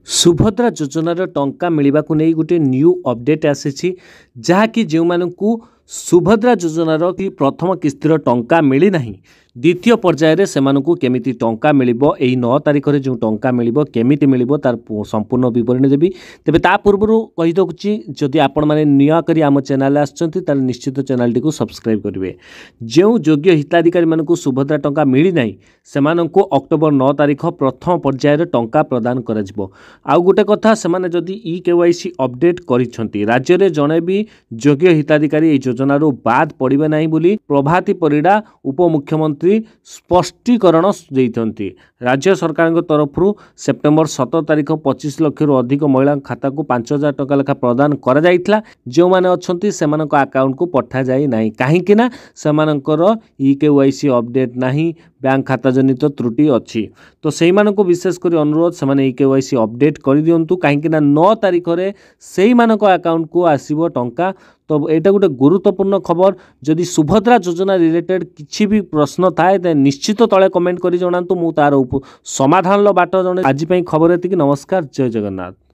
सुभद्रा योजनार टंका मिलवा को नहीं गोटे न्यू अपडेट आसी जहाँकि जो मानू सुभद्रा योजनार कि प्रथम किस्तिर टंका मिली ना द्वितीय पर्यायर से केमिति टंका मिलिबो एई 9 तारिख रे जो टंका मिलिबो केमिति मिलिबो तार संपूर्ण विवरणी देबी। तेबे ता पूर्व कहि दउछि जदि आपण माने निया करी आम चैनल आछंती ताल निश्चित चैनल टी को सब्सक्राइब करिवे। जो योग्य हिताधिकारी मानकु सुभद्रा टंका मिली नाही सेमानकु अक्टोबर 9 तारिख प्रथम पर्यायर टंका प्रदान करजिबो। आउ गोटे कथा सेमाने जदि केवाईसी अपडेट करिसंती राज्य रे जणे भी योग्य हिताधिकारी एई योजना रो बाद पड़िबे नाही बोली प्रभाती परिडा उपमुख्यमंत्री स्पष्टीकरण देइथंती। राज्य सरकार तरफ सेप्टेम्बर 17 तारिख 25 लाख रु अधिक महिला खाता को 5000 टका लेखा प्रदान करा जाइतला। जो माने अछंती सेमानक अकाउंट को पठा जाई नाही काहेकि ना सेमानकर केवाईसी अपडेट नाही बैंक खाता जनित त्रुटि अच्छी। तो सेही मानको विशेष करी अनुरोध से केवाईसी अपडेट कर दियंतु काहेकि ना 9 तारिख रे सेही मानको अकाउंट को आसीबो टंका। तो एटा गोटे गुरुत्वपूर्ण खबर। जदि सुभद्रा योजना रिलेटेड किछि भी प्रश्न थाए तो निश्चित तले कमेंट करी जणांतु मु तार समाधान लो बाट जणे। आज पई खबर एतिकी। नमस्कार, जय जगन्नाथ।